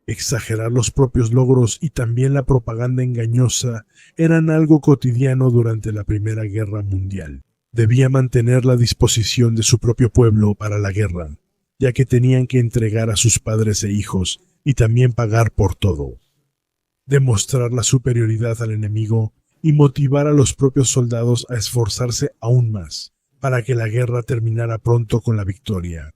Exagerar los propios logros y también la propaganda engañosa eran algo cotidiano durante la Primera Guerra Mundial. Debía mantener la disposición de su propio pueblo para la guerra, ya que tenían que entregar a sus padres e hijos y también pagar por todo. Demostrar la superioridad al enemigo y motivar a los propios soldados a esforzarse aún más para que la guerra terminara pronto con la victoria.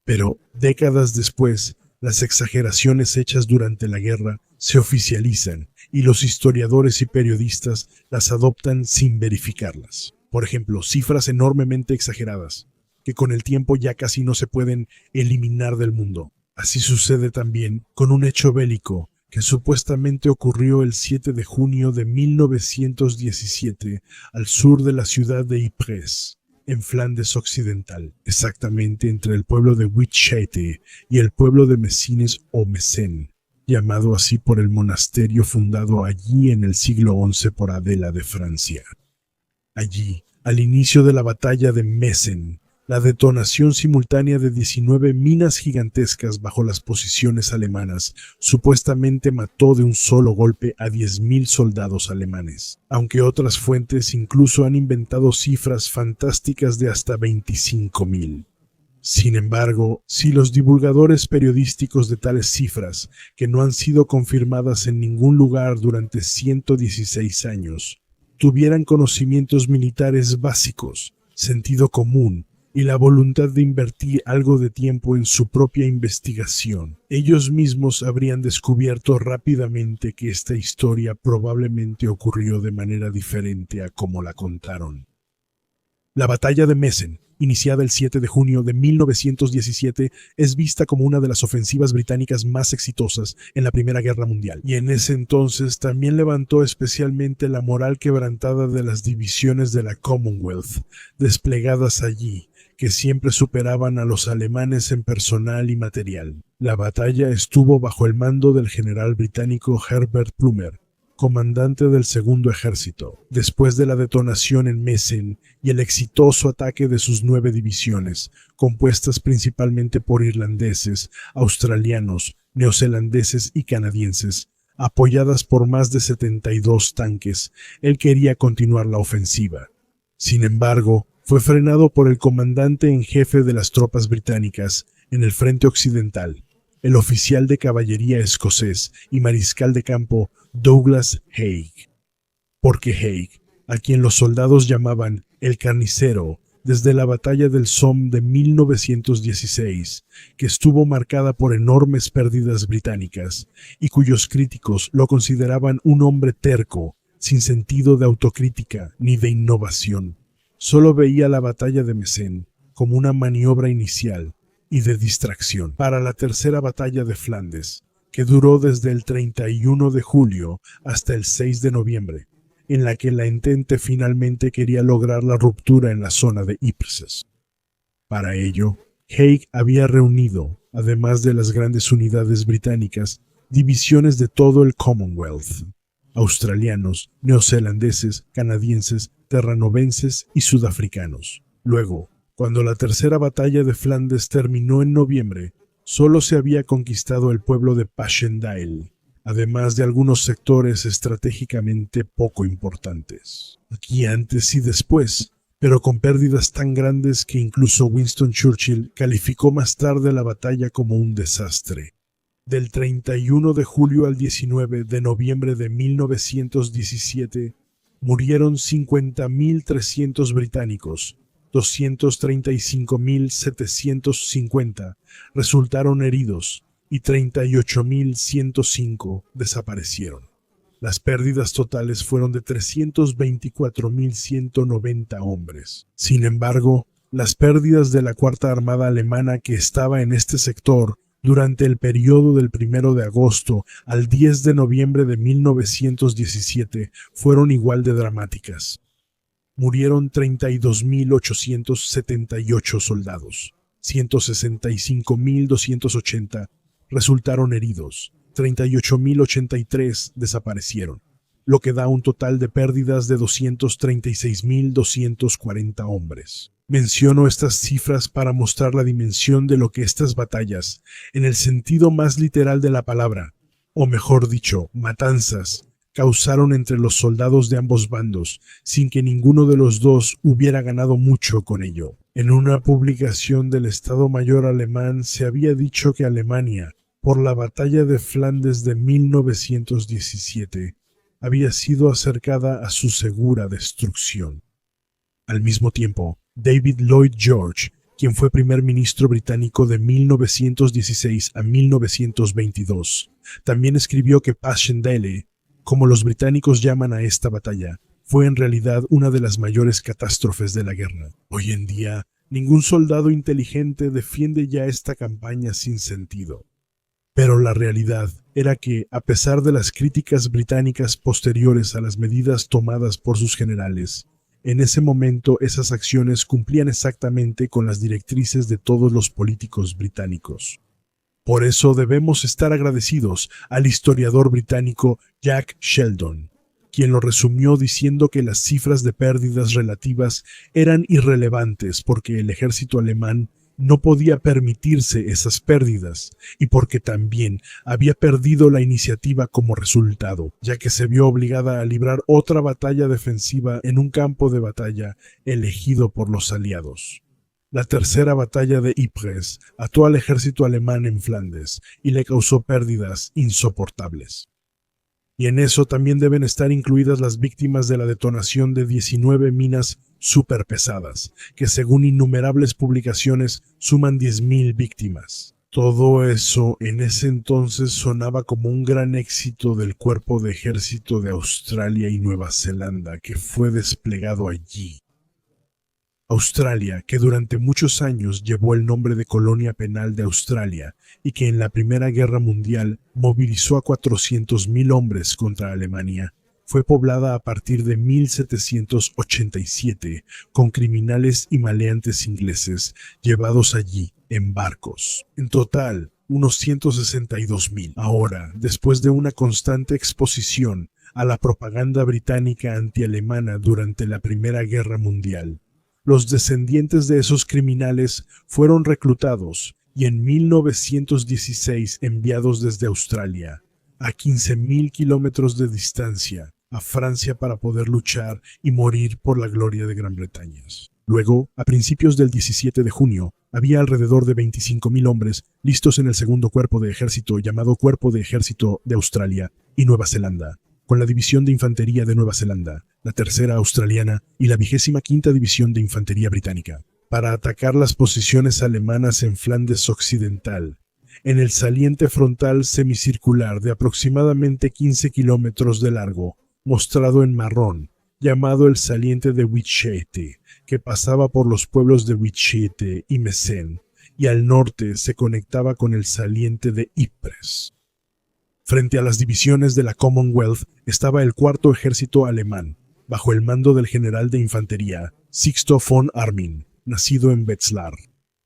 Pero, décadas después, las exageraciones hechas durante la guerra se oficializan y los historiadores y periodistas las adoptan sin verificarlas. Por ejemplo, cifras enormemente exageradas, que con el tiempo ya casi no se pueden eliminar del mundo. Así sucede también con un hecho bélico que supuestamente ocurrió el 7 de junio de 1917 al sur de la ciudad de Ypres, en Flandes Occidental, exactamente entre el pueblo de Whitchete y el pueblo de Messines o Messene, llamado así por el monasterio fundado allí en el siglo XI por Adela de Francia. Allí, al inicio de la batalla de Messene, la detonación simultánea de 19 minas gigantescas bajo las posiciones alemanas supuestamente mató de un solo golpe a 10.000 soldados alemanes, aunque otras fuentes incluso han inventado cifras fantásticas de hasta 25.000. Sin embargo, si los divulgadores periodísticos de tales cifras, que no han sido confirmadas en ningún lugar durante 116 años, tuvieran conocimientos militares básicos, sentido común, y la voluntad de invertir algo de tiempo en su propia investigación, ellos mismos habrían descubierto rápidamente que esta historia probablemente ocurrió de manera diferente a como la contaron. La batalla de Messene, iniciada el 7 de junio de 1917, es vista como una de las ofensivas británicas más exitosas en la Primera Guerra Mundial, y en ese entonces también levantó especialmente la moral quebrantada de las divisiones de la Commonwealth desplegadas allí, que siempre superaban a los alemanes en personal y material. La batalla estuvo bajo el mando del general británico Herbert Plumer, comandante del Segundo Ejército, después de la detonación en Messene y el exitoso ataque de sus 9 divisiones, compuestas principalmente por irlandeses, australianos, neozelandeses y canadienses, apoyadas por más de 72 tanques. Él quería continuar la ofensiva. Sin embargo, fue frenado por el comandante en jefe de las tropas británicas en el frente occidental, el oficial de caballería escocés y mariscal de campo Douglas Haig. Porque Haig, a quien los soldados llamaban el carnicero, desde la batalla del Somme de 1916, que estuvo marcada por enormes pérdidas británicas, y cuyos críticos lo consideraban un hombre terco, sin sentido de autocrítica ni de innovación, solo veía la batalla de Messene como una maniobra inicial y de distracción para la tercera batalla de Flandes, que duró desde el 31 de julio hasta el 6 de noviembre, en la que la Entente finalmente quería lograr la ruptura en la zona de Ypres. Para ello, Haig había reunido, además de las grandes unidades británicas, divisiones de todo el Commonwealth, australianos, neozelandeses, canadienses, terranovenses y sudafricanos. Luego, cuando la tercera batalla de Flandes terminó en noviembre, solo se había conquistado el pueblo de Passchendaele, además de algunos sectores estratégicamente poco importantes. Aquí antes y después, pero con pérdidas tan grandes que incluso Winston Churchill calificó más tarde la batalla como un desastre. Del 31 de julio al 19 de noviembre de 1917, murieron 50.300 británicos, 235.750 resultaron heridos y 38.105 desaparecieron. Las pérdidas totales fueron de 324.190 hombres. Sin embargo, las pérdidas de la Cuarta Armada Alemana que estaba en este sector durante el periodo del 1 de agosto al 10 de noviembre de 1917 fueron igual de dramáticas. Murieron 32.878 soldados, 165.280 resultaron heridos, 38.083 desaparecieron, lo que da un total de pérdidas de 236.240 hombres. Menciono estas cifras para mostrar la dimensión de lo que estas batallas, en el sentido más literal de la palabra, o mejor dicho, matanzas, causaron entre los soldados de ambos bandos, sin que ninguno de los dos hubiera ganado mucho con ello. En una publicación del Estado Mayor alemán se había dicho que Alemania, por la batalla de Flandes de 1917, había sido acercada a su segura destrucción. Al mismo tiempo, David Lloyd George, quien fue primer ministro británico de 1916 a 1922, también escribió que Passchendaele, como los británicos llaman a esta batalla, fue en realidad una de las mayores catástrofes de la guerra. Hoy en día, ningún soldado inteligente defiende ya esta campaña sin sentido. Pero la realidad era que, a pesar de las críticas británicas posteriores a las medidas tomadas por sus generales, en ese momento esas acciones cumplían exactamente con las directrices de todos los políticos británicos. Por eso debemos estar agradecidos al historiador británico Jack Sheldon, quien lo resumió diciendo que las cifras de pérdidas relativas eran irrelevantes porque el ejército alemán no podía permitirse esas pérdidas y porque también había perdido la iniciativa como resultado, ya que se vio obligada a librar otra batalla defensiva en un campo de batalla elegido por los aliados. La tercera batalla de Ypres ató al ejército alemán en Flandes y le causó pérdidas insoportables. Y en eso también deben estar incluidas las víctimas de la detonación de 19 minas superpesadas, que según innumerables publicaciones suman 10.000 víctimas. Todo eso en ese entonces sonaba como un gran éxito del cuerpo de ejército de Australia y Nueva Zelanda que fue desplegado allí. Australia, que durante muchos años llevó el nombre de Colonia Penal de Australia y que en la Primera Guerra Mundial movilizó a 400.000 hombres contra Alemania, fue poblada a partir de 1787 con criminales y maleantes ingleses llevados allí en barcos. En total, unos 162.000. Ahora, después de una constante exposición a la propaganda británica antialemana durante la Primera Guerra Mundial, los descendientes de esos criminales fueron reclutados y en 1916 enviados desde Australia a 15.000 kilómetros de distancia a Francia para poder luchar y morir por la gloria de Gran Bretaña. Luego, a principios del 17 de junio, había alrededor de 25.000 hombres listos en el segundo cuerpo de ejército llamado Cuerpo de Ejército de Australia y Nueva Zelanda, con la División de Infantería de Nueva Zelanda, la tercera australiana y la 25ª División de Infantería Británica, para atacar las posiciones alemanas en Flandes Occidental, en el saliente frontal semicircular de aproximadamente 15 kilómetros de largo, mostrado en marrón, llamado el saliente de Wytschaete, que pasaba por los pueblos de Wytschaete y Mesen, y al norte se conectaba con el saliente de Ypres. Frente a las divisiones de la Commonwealth estaba el cuarto ejército alemán, bajo el mando del general de infantería Sixto von Arnim, nacido en Wetzlar.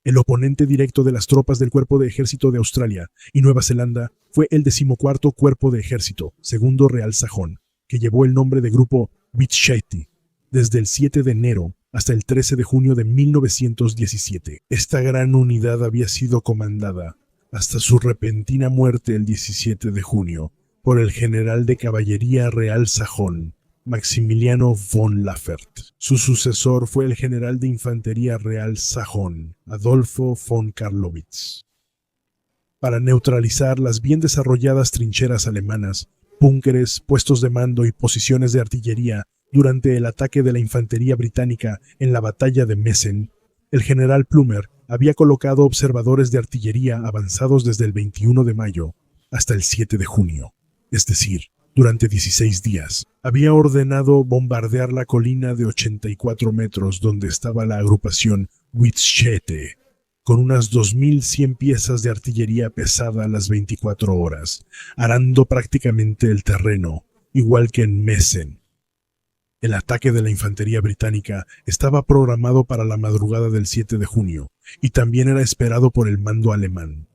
El oponente directo de las tropas del Cuerpo de Ejército de Australia y Nueva Zelanda fue el 14º Cuerpo de Ejército, segundo Real Sajón, que llevó el nombre de Grupo Wytschaete, desde el 7 de enero hasta el 13 de junio de 1917. Esta gran unidad había sido comandada, hasta su repentina muerte el 17 de junio, por el general de caballería real sajón, Maximiliano von Laffert. Su sucesor fue el general de infantería real sajón, Adolfo von Carlowitz. Para neutralizar las bien desarrolladas trincheras alemanas, búnkeres, puestos de mando y posiciones de artillería durante el ataque de la infantería británica en la batalla de Mesen, el general Plumer había colocado observadores de artillería avanzados desde el 21 de mayo hasta el 7 de junio, es decir, durante 16 días. Había ordenado bombardear la colina de 84 metros donde estaba la agrupación Wytschaete, con unas 2.100 piezas de artillería pesada a las 24 horas, arando prácticamente el terreno, igual que en Mesen. El ataque de la infantería británica estaba programado para la madrugada del 7 de junio y también era esperado por el mando alemán.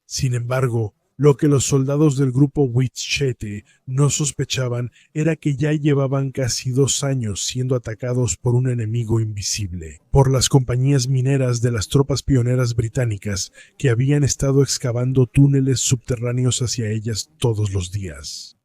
Sin embargo, Lo que los soldados del grupo Wichete no sospechaban era que ya llevaban casi 2 años siendo atacados por un enemigo invisible, por las compañías mineras de las tropas pioneras británicas que habían estado excavando túneles subterráneos hacia ellas todos los días.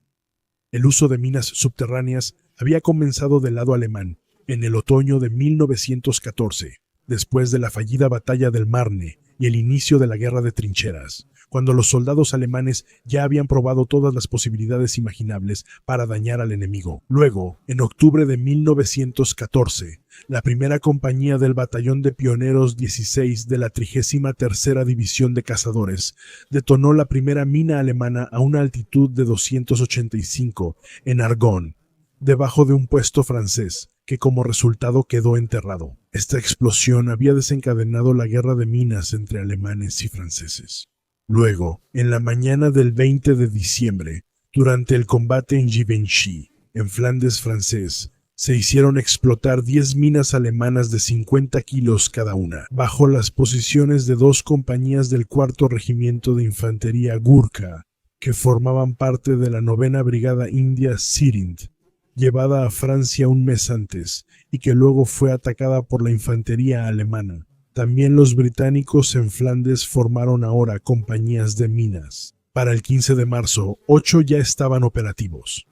El uso de minas subterráneas había comenzado del lado alemán en el otoño de 1914, después de la fallida batalla del Marne y el inicio de la guerra de trincheras, cuando los soldados alemanes ya habían probado todas las posibilidades imaginables para dañar al enemigo. Luego, en octubre de 1914, la primera compañía del Batallón de Pioneros 16 de la 33ª División de Cazadores detonó la primera mina alemana a una altitud de 285 en Argonne, debajo de un puesto francés, que como resultado quedó enterrado. Esta explosión había desencadenado la guerra de minas entre alemanes y franceses. Luego, en la mañana del 20 de diciembre, durante el combate en Givenchy, en Flandes francés, se hicieron explotar 10 minas alemanas de 50 kilos cada una, bajo las posiciones de 2 compañías del 4º Regimiento de Infantería Gurkha, que formaban parte de la 9ª Brigada India Sirhind, llevada a Francia un mes antes, y que luego fue atacada por la infantería alemana. También los británicos en Flandes formaron ahora compañías de minas. Para el 15 de marzo, 8 ya estaban operativos.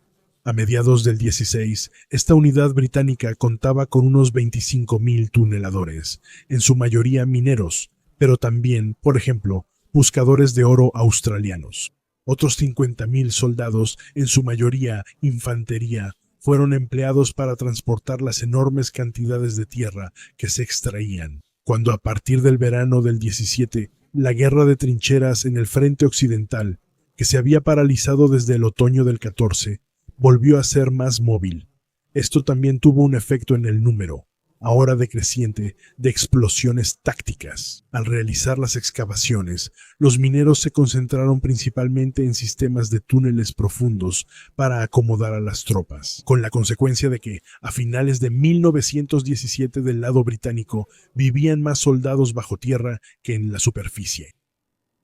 A mediados del 16, esta unidad británica contaba con unos 25.000 tuneladores, en su mayoría mineros, pero también, por ejemplo, buscadores de oro australianos. Otros 50.000 soldados, en su mayoría infantería, fueron empleados para transportar las enormes cantidades de tierra que se extraían. Cuando a partir del verano del 17, la guerra de trincheras en el frente occidental, que se había paralizado desde el otoño del 14, volvió a ser más móvil. Esto también tuvo un efecto en el número, ahora decreciente, de explosiones tácticas. Al realizar las excavaciones, los mineros se concentraron principalmente en sistemas de túneles profundos para acomodar a las tropas, con la consecuencia de que, a finales de 1917 del lado británico, vivían más soldados bajo tierra que en la superficie.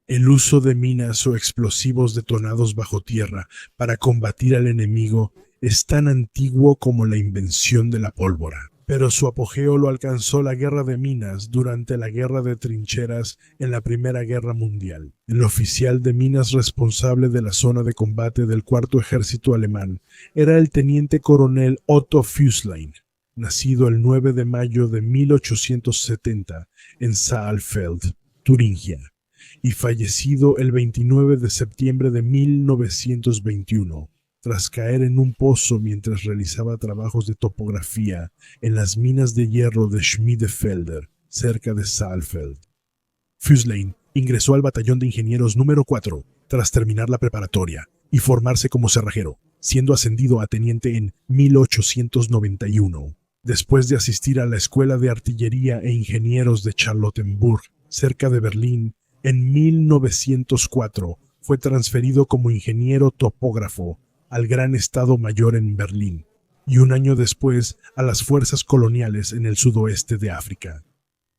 El uso de minas o explosivos detonados bajo tierra para combatir al enemigo es tan antiguo como la invención de la pólvora. Pero su apogeo lo alcanzó la guerra de minas durante la guerra de trincheras en la Primera Guerra Mundial. El oficial de minas responsable de la zona de combate del 4º Ejército alemán era el teniente coronel Otto Füsslein, nacido el 9 de mayo de 1870 en Saalfeld, Turingia, y fallecido el 29 de septiembre de 1921. Tras caer en un pozo mientras realizaba trabajos de topografía en las minas de hierro de Schmiedefelder, cerca de Saalfeld. Füsslein ingresó al batallón de ingenieros número 4 tras terminar la preparatoria y formarse como cerrajero, siendo ascendido a teniente en 1891. Después de asistir a la Escuela de Artillería e Ingenieros de Charlottenburg, cerca de Berlín, en 1904 fue transferido como ingeniero topógrafo al Gran Estado Mayor en Berlín, y un año después a las fuerzas coloniales en el sudoeste de África.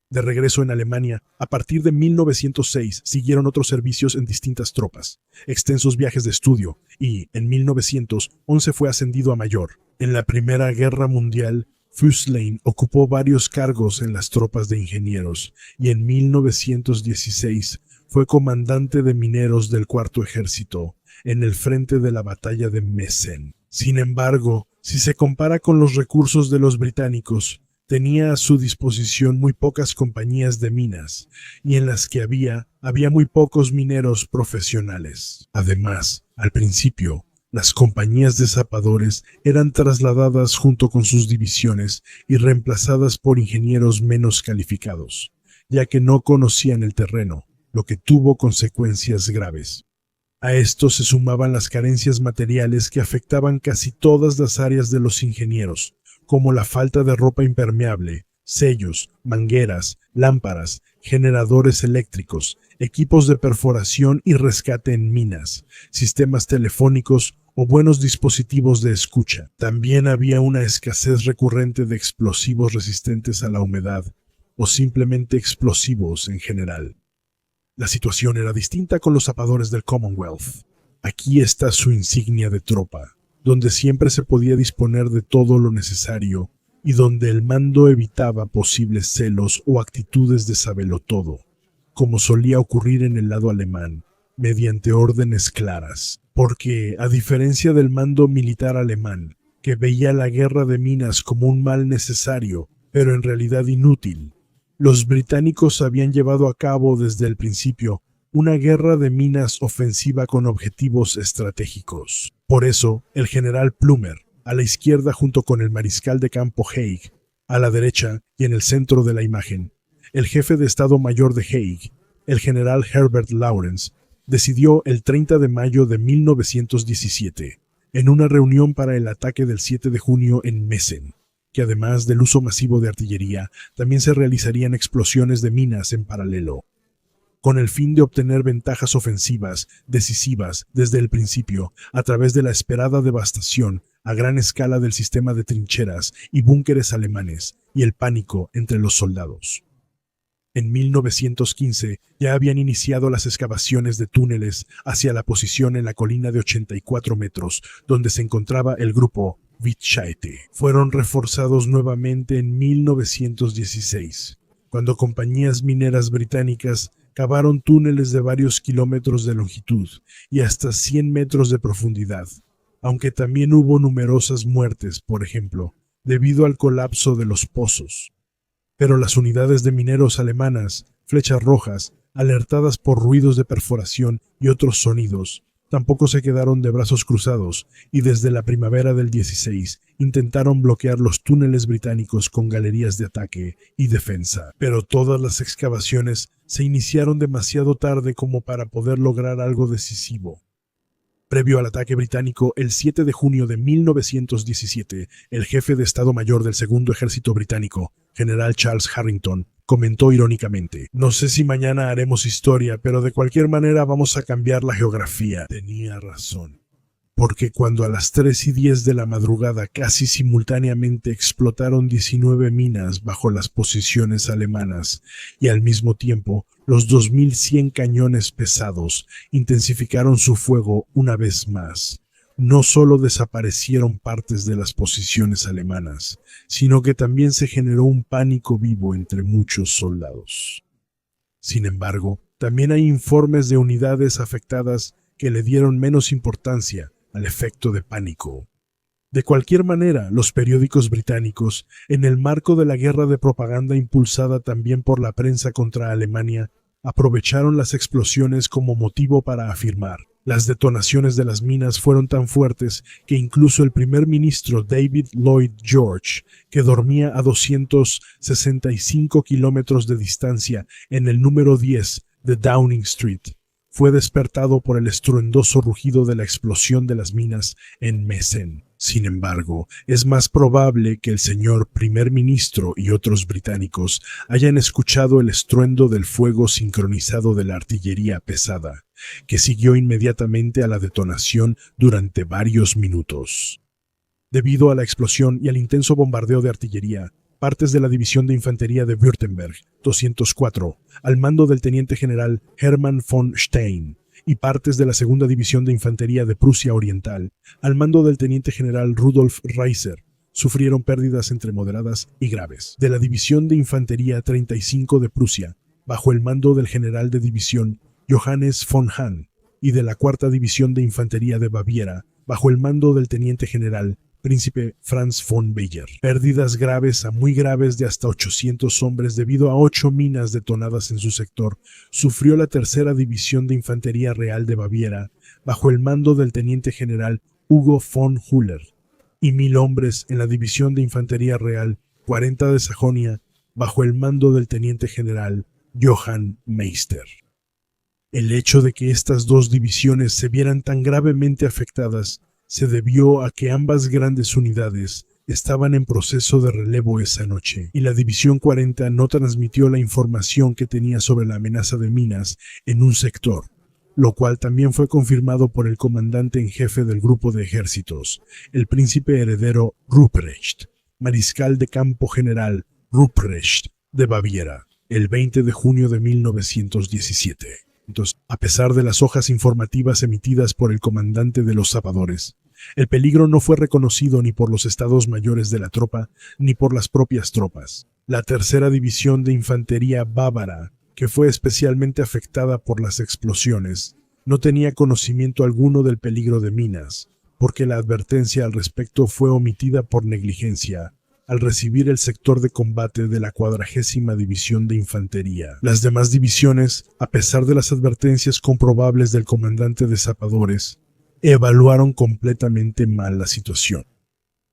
De regreso en Alemania, a partir de 1906 siguieron otros servicios en distintas tropas, extensos viajes de estudio, y en 1911 fue ascendido a mayor. En la Primera Guerra Mundial, Füsslein ocupó varios cargos en las tropas de ingenieros, y en 1916 fue comandante de mineros del 4º Ejército, en el frente de la batalla de Meissen. Sin embargo, si se compara con los recursos de los británicos, tenía a su disposición muy pocas compañías de minas, y en las que había muy pocos mineros profesionales. Además, al principio, las compañías de zapadores eran trasladadas junto con sus divisiones y reemplazadas por ingenieros menos calificados, ya que no conocían el terreno, lo que tuvo consecuencias graves. A esto se sumaban las carencias materiales que afectaban casi todas las áreas de los ingenieros, como la falta de ropa impermeable, sellos, mangueras, lámparas, generadores eléctricos, equipos de perforación y rescate en minas, sistemas telefónicos o buenos dispositivos de escucha. También había una escasez recurrente de explosivos resistentes a la humedad, o simplemente explosivos en general. La situación era distinta con los zapadores del Commonwealth. Aquí está su insignia de tropa, donde siempre se podía disponer de todo lo necesario y donde el mando evitaba posibles celos o actitudes de sabelotodo, como solía ocurrir en el lado alemán, mediante órdenes claras, porque, a diferencia del mando militar alemán, que veía la guerra de minas como un mal necesario, pero en realidad inútil, los británicos habían llevado a cabo desde el principio una guerra de minas ofensiva con objetivos estratégicos. Por eso, el general Plumer, a la izquierda junto con el mariscal de campo Haig, a la derecha y en el centro de la imagen, el jefe de Estado Mayor de Haig, el general Herbert Lawrence, decidió el 30 de mayo de 1917, en una reunión para el ataque del 7 de junio en Mesen, que además del uso masivo de artillería, también se realizarían explosiones de minas en paralelo, con el fin de obtener ventajas ofensivas decisivas desde el principio a través de la esperada devastación a gran escala del sistema de trincheras y búnkeres alemanes y el pánico entre los soldados. En 1915 ya habían iniciado las excavaciones de túneles hacia la posición en la colina de 84 metros donde se encontraba el grupo Wittscheite. Fueron reforzados nuevamente en 1916, cuando compañías mineras británicas cavaron túneles de varios kilómetros de longitud y hasta 100 metros de profundidad, aunque también hubo numerosas muertes, por ejemplo, debido al colapso de los pozos. Pero las unidades de mineros alemanas, Flechas Rojas, alertadas por ruidos de perforación y otros sonidos, tampoco se quedaron de brazos cruzados y desde la primavera del 16 intentaron bloquear los túneles británicos con galerías de ataque y defensa. Pero todas las excavaciones se iniciaron demasiado tarde como para poder lograr algo decisivo. Previo al ataque británico, el 7 de junio de 1917, el jefe de Estado Mayor del Segundo Ejército Británico, general Charles Harrington, comentó irónicamente: «No sé si mañana haremos historia, pero de cualquier manera vamos a cambiar la geografía». Tenía razón, porque cuando a las 3:10 de la madrugada casi simultáneamente explotaron 19 minas bajo las posiciones alemanas y al mismo tiempo los 2.100 cañones pesados intensificaron su fuego una vez más, no solo desaparecieron partes de las posiciones alemanas, sino que también se generó un pánico vivo entre muchos soldados. Sin embargo, también hay informes de unidades afectadas que le dieron menos importancia al efecto de pánico. De cualquier manera, los periódicos británicos, en el marco de la guerra de propaganda impulsada también por la prensa contra Alemania, aprovecharon las explosiones como motivo para afirmar: las detonaciones de las minas fueron tan fuertes que incluso el primer ministro David Lloyd George, que dormía a 265 kilómetros de distancia en el número 10 de Downing Street, fue despertado por el estruendoso rugido de la explosión de las minas en Mesen. Sin embargo, es más probable que el señor primer ministro y otros británicos hayan escuchado el estruendo del fuego sincronizado de la artillería pesada, que siguió inmediatamente a la detonación durante varios minutos. Debido a la explosión y al intenso bombardeo de artillería, partes de la División de Infantería de Württemberg 204, al mando del teniente general Hermann von Stein, y partes de la Segunda División de Infantería de Prusia Oriental, al mando del teniente general Rudolf Reiser, sufrieron pérdidas entre moderadas y graves. De la División de Infantería 35 de Prusia, bajo el mando del general de división Johannes von Hahn, y de la Cuarta División de Infantería de Baviera, bajo el mando del teniente general Príncipe Franz von Beyer. Pérdidas graves a muy graves de hasta 800 hombres debido a 8 minas detonadas en su sector, sufrió la Tercera División de Infantería Real de Baviera, bajo el mando del teniente general Hugo von Huller, y 1.000 hombres en la División de Infantería Real 40 de Sajonia, bajo el mando del teniente general Johann Meister. El hecho de que estas dos divisiones se vieran tan gravemente afectadas se debió a que ambas grandes unidades estaban en proceso de relevo esa noche, y la División 40 no transmitió la información que tenía sobre la amenaza de minas en un sector, lo cual también fue confirmado por el comandante en jefe del grupo de ejércitos, el príncipe heredero Ruprecht, mariscal de campo general Ruprecht de Baviera, el 20 de junio de 1917. a pesar de las hojas informativas emitidas por el comandante de los zapadores. El peligro no fue reconocido ni por los estados mayores de la tropa, ni por las propias tropas. La tercera división de infantería bávara, que fue especialmente afectada por las explosiones, no tenía conocimiento alguno del peligro de minas, porque la advertencia al respecto fue omitida por negligencia al recibir el sector de combate de la 40ª División de Infantería. Las demás divisiones, a pesar de las advertencias comprobables del comandante de zapadores, evaluaron completamente mal la situación.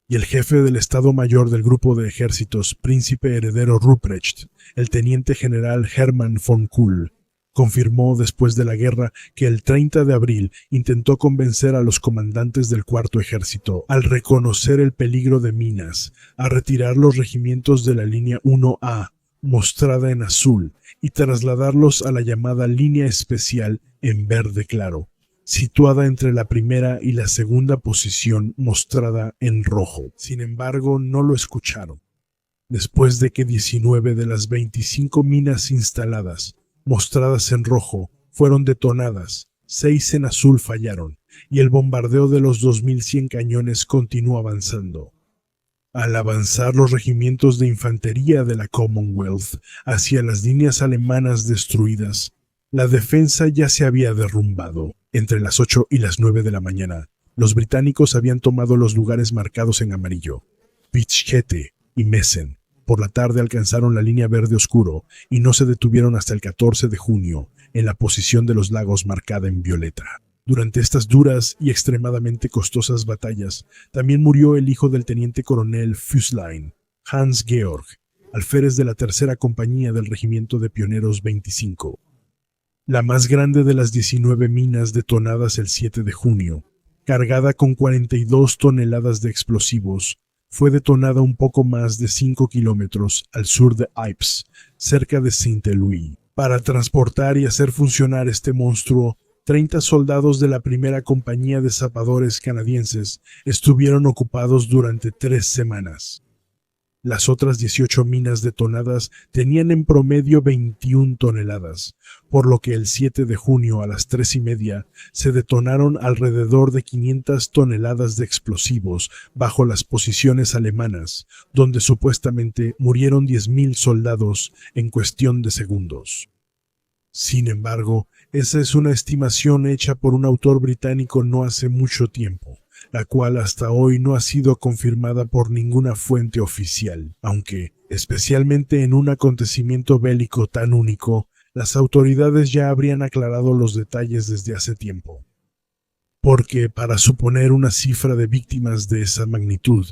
Y el jefe del Estado Mayor del grupo de ejércitos, príncipe heredero Ruprecht, el teniente general Hermann von Kuhl, confirmó después de la guerra que el 30 de abril intentó convencer a los comandantes del Cuarto Ejército, al reconocer el peligro de minas, a retirar los regimientos de la línea 1A, mostrada en azul, y trasladarlos a la llamada línea especial en verde claro, situada entre la primera y la segunda posición mostrada en rojo. Sin embargo, no lo escucharon. Después de que 19 de las 25 minas instaladas, mostradas en rojo, fueron detonadas, 6 en azul fallaron, y el bombardeo de los 2100 cañones continuó avanzando. Al avanzar los regimientos de infantería de la Commonwealth hacia las líneas alemanas destruidas, la defensa ya se había derrumbado. Entre las 8 y las 9 de la mañana, los británicos habían tomado los lugares marcados en amarillo, Beachhead y Mesen. Por la tarde alcanzaron la línea verde oscuro y no se detuvieron hasta el 14 de junio en la posición de los lagos marcada en violeta. Durante estas duras y extremadamente costosas batallas, también murió el hijo del teniente coronel Füsslein, Hans Georg, alférez de la tercera compañía del regimiento de pioneros 25. La más grande de las 19 minas detonadas el 7 de junio, cargada con 42 toneladas de explosivos, fue detonada un poco más de 5 kilómetros al sur de Ypres, cerca de Saint-Louis. Para transportar y hacer funcionar este monstruo, 30 soldados de la primera compañía de zapadores canadienses estuvieron ocupados durante 3 semanas. Las otras 18 minas detonadas tenían en promedio 21 toneladas, por lo que el 7 de junio a las 3:30 se detonaron alrededor de 500 toneladas de explosivos bajo las posiciones alemanas, donde supuestamente murieron 10.000 soldados en cuestión de segundos. Sin embargo, esa es una estimación hecha por un autor británico no hace mucho tiempo, la cual hasta hoy no ha sido confirmada por ninguna fuente oficial, aunque, especialmente en un acontecimiento bélico tan único, las autoridades ya habrían aclarado los detalles desde hace tiempo. Porque, para suponer una cifra de víctimas de esa magnitud,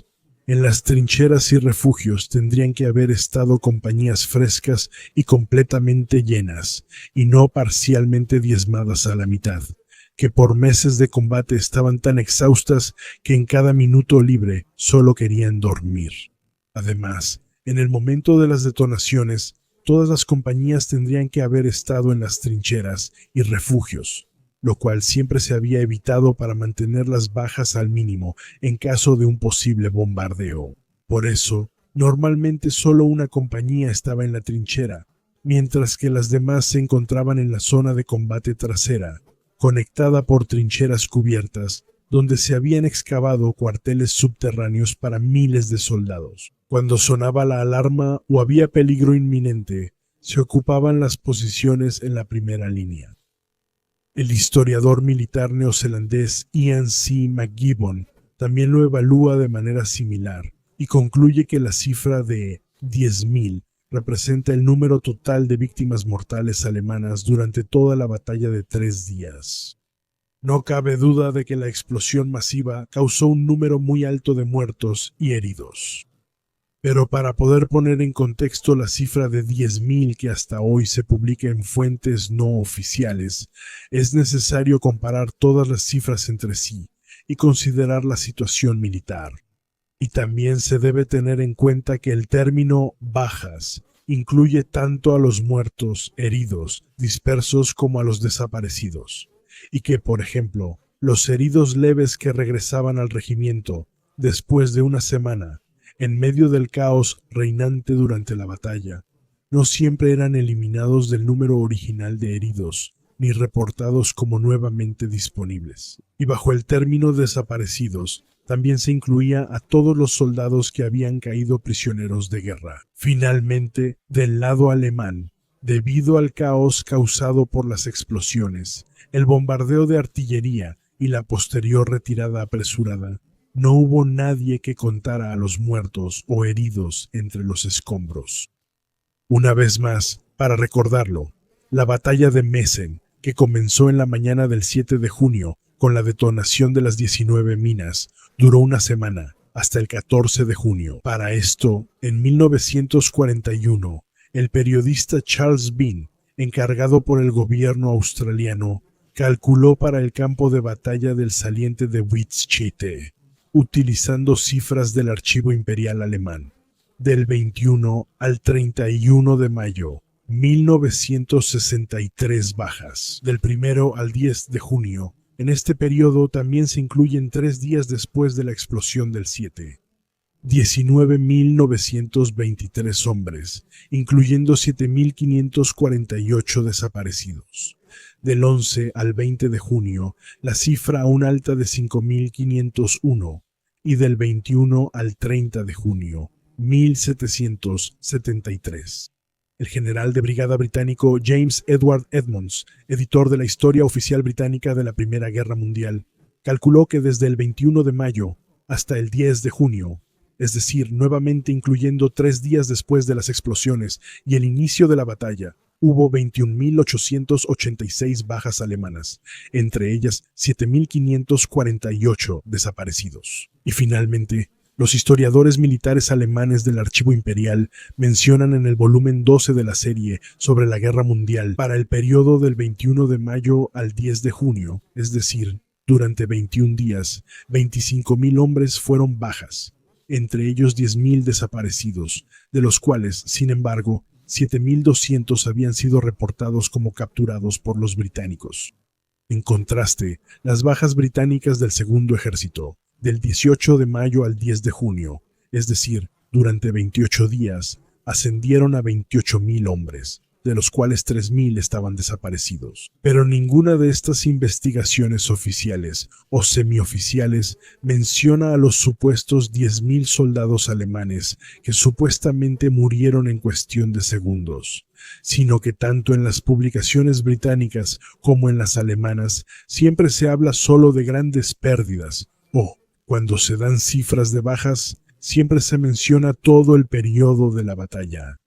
en las trincheras y refugios tendrían que haber estado compañías frescas y completamente llenas, y no parcialmente diezmadas a la mitad, que por meses de combate estaban tan exhaustas que en cada minuto libre solo querían dormir. Además, en el momento de las detonaciones, todas las compañías tendrían que haber estado en las trincheras y refugios, lo cual siempre se había evitado para mantener las bajas al mínimo en caso de un posible bombardeo. Por eso, normalmente solo una compañía estaba en la trinchera, mientras que las demás se encontraban en la zona de combate trasera, conectada por trincheras cubiertas, donde se habían excavado cuarteles subterráneos para miles de soldados. Cuando sonaba la alarma o había peligro inminente, se ocupaban las posiciones en la primera línea. El historiador militar neozelandés Ian C. McGibbon también lo evalúa de manera similar y concluye que la cifra de 10.000 representa el número total de víctimas mortales alemanas durante toda la batalla de 3 días. No cabe duda de que la explosión masiva causó un número muy alto de muertos y heridos. Pero para poder poner en contexto la cifra de 10.000 que hasta hoy se publica en fuentes no oficiales, es necesario comparar todas las cifras entre sí y considerar la situación militar. Y también se debe tener en cuenta que el término bajas incluye tanto a los muertos, heridos, dispersos como a los desaparecidos, y que, por ejemplo, los heridos leves que regresaban al regimiento después de una semana, en medio del caos reinante durante la batalla, no siempre eran eliminados del número original de heridos, ni reportados como nuevamente disponibles. Y bajo el término desaparecidos, también se incluía a todos los soldados que habían caído prisioneros de guerra. Finalmente, del lado alemán, debido al caos causado por las explosiones, el bombardeo de artillería y la posterior retirada apresurada, no hubo nadie que contara a los muertos o heridos entre los escombros. Una vez más, para recordarlo, la batalla de Mesen, que comenzó en la mañana del 7 de junio con la detonación de las 19 minas, duró una semana, hasta el 14 de junio. Para esto, en 1941, el periodista Charles Bean, encargado por el gobierno australiano, calculó para el campo de batalla del saliente de Wytschaete, utilizando cifras del archivo imperial alemán, del 21 al 31 de mayo, 1963 bajas. Del 1 al 10 de junio, en este periodo también se incluyen 3 días después de la explosión del 7. 19.923 hombres, incluyendo 7.548 desaparecidos. Del 11 al 20 de junio, la cifra aún alta de 5.501, y del 21 al 30 de junio, 1.773. El general de brigada británico James Edward Edmonds, editor de la Historia Oficial Británica de la Primera Guerra Mundial, calculó que desde el 21 de mayo hasta el 10 de junio, es decir, nuevamente incluyendo 3 días después de las explosiones y el inicio de la batalla, hubo 21.886 bajas alemanas, entre ellas 7.548 desaparecidos. Y finalmente, los historiadores militares alemanes del Archivo Imperial mencionan en el volumen 12 de la serie sobre la Guerra Mundial para el periodo del 21 de mayo al 10 de junio, es decir, durante 21 días, 25.000 hombres fueron bajas, entre ellos 10.000 desaparecidos, de los cuales, sin embargo, 7.200 habían sido reportados como capturados por los británicos. En contraste, las bajas británicas del Segundo Ejército, del 18 de mayo al 10 de junio, es decir, durante 28 días, ascendieron a 28.000 hombres, de los cuales 3.000 estaban desaparecidos. Pero ninguna de estas investigaciones oficiales o semioficiales menciona a los supuestos 10.000 soldados alemanes que supuestamente murieron en cuestión de segundos, sino que tanto en las publicaciones británicas como en las alemanas siempre se habla solo de grandes pérdidas o, cuando se dan cifras de bajas, siempre se menciona todo el periodo de la batalla.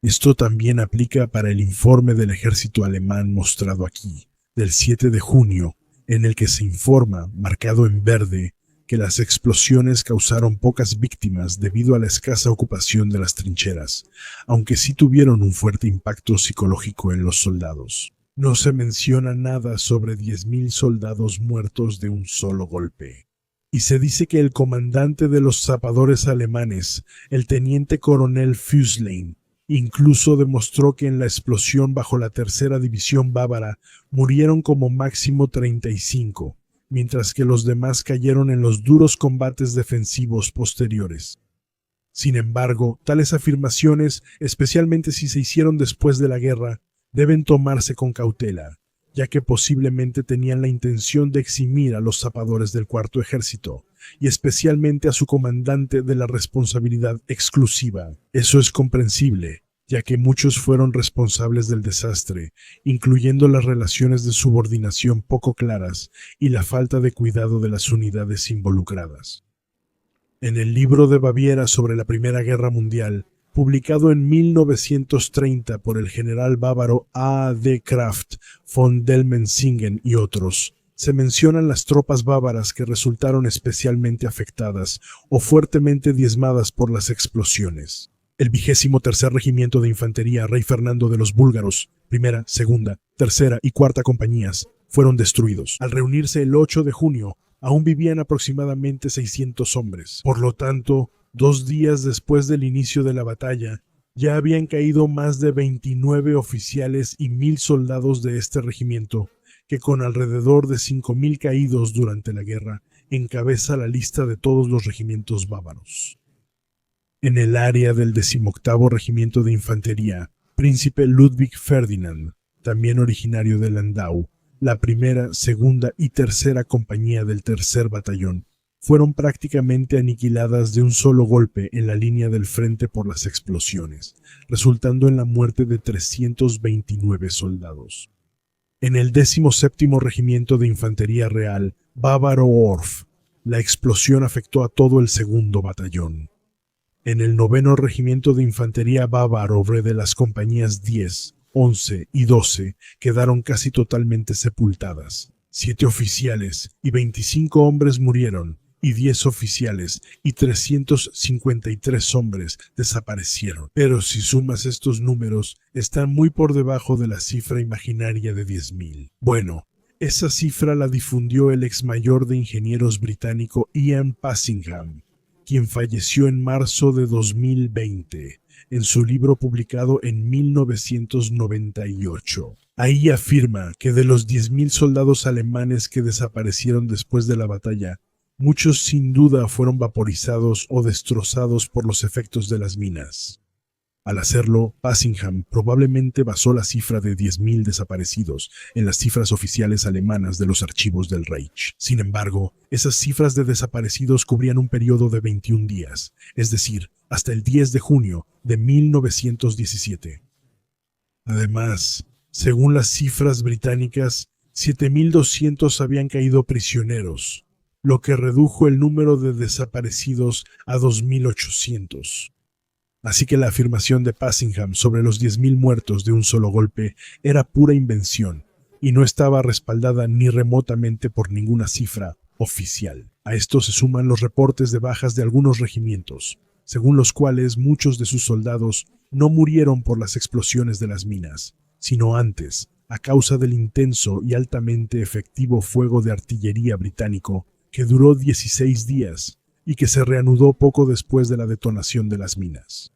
Esto también aplica para el informe del ejército alemán mostrado aquí, del 7 de junio, en el que se informa, marcado en verde, que las explosiones causaron pocas víctimas debido a la escasa ocupación de las trincheras, aunque sí tuvieron un fuerte impacto psicológico en los soldados. No se menciona nada sobre 10.000 soldados muertos de un solo golpe. Y se dice que el comandante de los zapadores alemanes, el teniente coronel Füsslein, incluso demostró que en la explosión bajo la tercera división bávara murieron como máximo 35, mientras que los demás cayeron en los duros combates defensivos posteriores. Sin embargo, tales afirmaciones, especialmente si se hicieron después de la guerra, deben tomarse con cautela, ya que posiblemente tenían la intención de eximir a los zapadores del Cuarto Ejército, y especialmente a su comandante de la responsabilidad exclusiva. Eso es comprensible, ya que muchos fueron responsables del desastre, incluyendo las relaciones de subordinación poco claras y la falta de cuidado de las unidades involucradas. En el libro de Baviera sobre la Primera Guerra Mundial, publicado en 1930 por el general bávaro A. D. Kraft, von Dellmensingen y otros, se mencionan las tropas bávaras que resultaron especialmente afectadas o fuertemente diezmadas por las explosiones. El 23º Regimiento de Infantería Rey Fernando de los Búlgaros, primera, segunda, tercera y cuarta compañías, fueron destruidos. Al reunirse el 8 de junio, aún vivían aproximadamente 600 hombres. Por lo tanto, 2 días después del inicio de la batalla, ya habían caído más de 29 oficiales y 1.000 soldados de este regimiento, que con alrededor de 5.000 caídos durante la guerra, encabeza la lista de todos los regimientos bávaros. En el área del 18º Regimiento de Infantería, Príncipe Ludwig Ferdinand, también originario de Landau, la primera, segunda y tercera compañía del tercer batallón, fueron prácticamente aniquiladas de un solo golpe en la línea del frente por las explosiones, resultando en la muerte de 329 soldados. En el 17º Regimiento de Infantería Real, Bávaro Orff, la explosión afectó a todo el segundo batallón. En el 9º Regimiento de Infantería Bávaro de las compañías 10, 11 y 12 quedaron casi totalmente sepultadas. 7 oficiales y 25 hombres murieron, y 10 oficiales y 353 hombres desaparecieron. Pero si sumas estos números, están muy por debajo de la cifra imaginaria de 10.000. Bueno, esa cifra la difundió el ex mayor de ingenieros británico Ian Passingham, quien falleció en marzo de 2020, en su libro publicado en 1998. Ahí afirma que de los 10.000 soldados alemanes que desaparecieron después de la batalla, muchos sin duda fueron vaporizados o destrozados por los efectos de las minas. Al hacerlo, Passingham probablemente basó la cifra de 10.000 desaparecidos en las cifras oficiales alemanas de los archivos del Reich. Sin embargo, esas cifras de desaparecidos cubrían un periodo de 21 días, es decir, hasta el 10 de junio de 1917. Además, según las cifras británicas, 7.200 habían caído prisioneros, lo que redujo el número de desaparecidos a 2.800. Así que la afirmación de Passingham sobre los 10.000 muertos de un solo golpe era pura invención y no estaba respaldada ni remotamente por ninguna cifra oficial. A esto se suman los reportes de bajas de algunos regimientos, según los cuales muchos de sus soldados no murieron por las explosiones de las minas, sino antes, a causa del intenso y altamente efectivo fuego de artillería británico que duró 16 días y que se reanudó poco después de la detonación de las minas.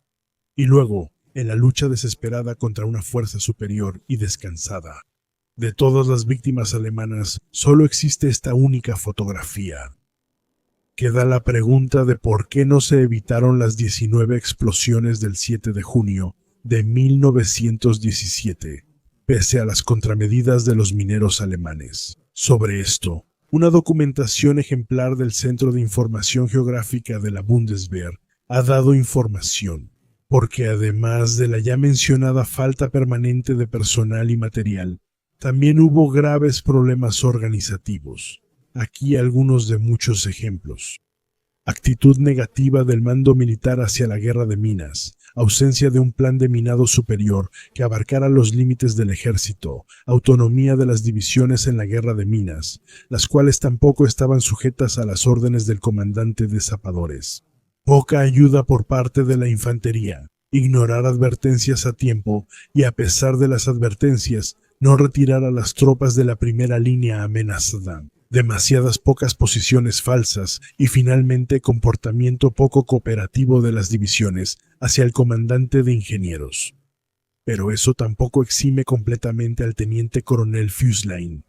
Y luego, en la lucha desesperada contra una fuerza superior y descansada. De todas las víctimas alemanas, solo existe esta única fotografía. Queda la pregunta de por qué no se evitaron las 19 explosiones del 7 de junio de 1917, pese a las contramedidas de los mineros alemanes. Sobre esto, una documentación ejemplar del Centro de Información Geográfica de la Bundeswehr ha dado información, porque además de la ya mencionada falta permanente de personal y material, también hubo graves problemas organizativos. Aquí algunos de muchos ejemplos. Actitud negativa del mando militar hacia la guerra de minas, ausencia de un plan de minado superior que abarcara los límites del ejército, autonomía de las divisiones en la guerra de minas, las cuales tampoco estaban sujetas a las órdenes del comandante de zapadores. Poca ayuda por parte de la infantería, ignorar advertencias a tiempo y a pesar de las advertencias, no retirar a las tropas de la primera línea amenazada. Demasiadas pocas posiciones falsas y finalmente comportamiento poco cooperativo de las divisiones hacia el comandante de ingenieros. Pero eso tampoco exime completamente al teniente coronel Füßlein.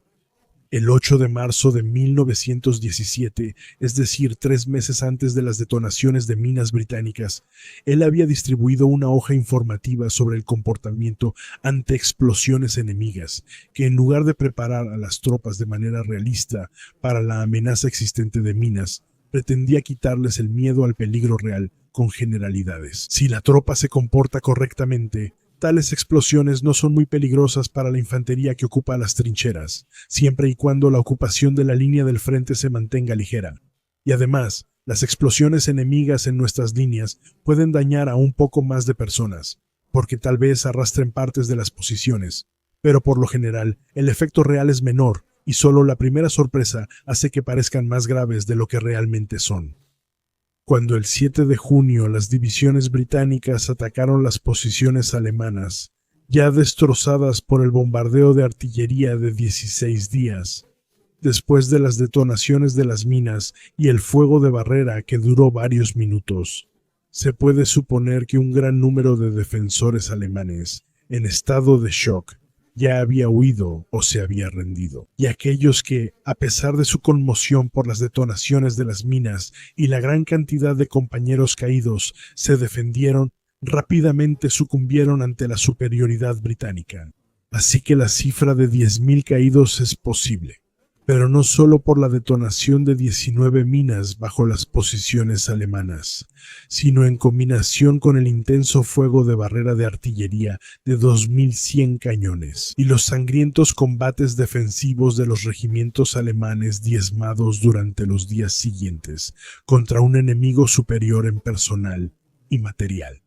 El 8 de marzo de 1917, es decir, 3 meses antes de las detonaciones de minas británicas, él había distribuido una hoja informativa sobre el comportamiento ante explosiones enemigas, que en lugar de preparar a las tropas de manera realista para la amenaza existente de minas, pretendía quitarles el miedo al peligro real con generalidades. Si la tropa se comporta correctamente, tales explosiones no son muy peligrosas para la infantería que ocupa las trincheras, siempre y cuando la ocupación de la línea del frente se mantenga ligera. Y además, las explosiones enemigas en nuestras líneas pueden dañar a un poco más de personas, porque tal vez arrastren partes de las posiciones, pero por lo general el efecto real es menor y solo la primera sorpresa hace que parezcan más graves de lo que realmente son. Cuando el 7 de junio las divisiones británicas atacaron las posiciones alemanas, ya destrozadas por el bombardeo de artillería de 16 días, después de las detonaciones de las minas y el fuego de barrera que duró varios minutos, se puede suponer que un gran número de defensores alemanes, en estado de shock, ya había huido o se había rendido, y aquellos que, a pesar de su conmoción por las detonaciones de las minas y la gran cantidad de compañeros caídos, se defendieron, rápidamente sucumbieron ante la superioridad británica. Así que la cifra de 10.000 caídos es posible, pero no solo por la detonación de 19 minas bajo las posiciones alemanas, sino en combinación con el intenso fuego de barrera de artillería de 2.100 cañones y los sangrientos combates defensivos de los regimientos alemanes diezmados durante los días siguientes contra un enemigo superior en personal y material.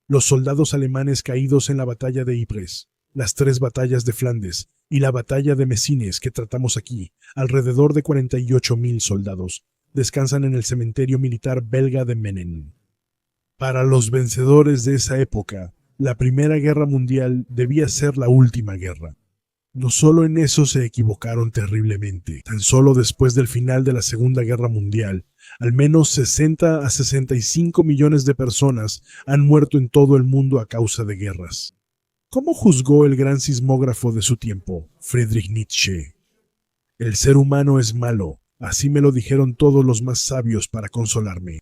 Los soldados alemanes caídos en la batalla de Ypres, las 3 batallas de Flandes y la batalla de Messines que tratamos aquí, alrededor de 48.000 soldados, descansan en el cementerio militar belga de Menin. Para los vencedores de esa época, la Primera Guerra Mundial debía ser la última guerra. No solo en eso se equivocaron terriblemente. Tan solo después del final de la Segunda Guerra Mundial, al menos 60 a 65 millones de personas han muerto en todo el mundo a causa de guerras. ¿Cómo juzgó el gran sismógrafo de su tiempo, Friedrich Nietzsche? El ser humano es malo, así me lo dijeron todos los más sabios para consolarme.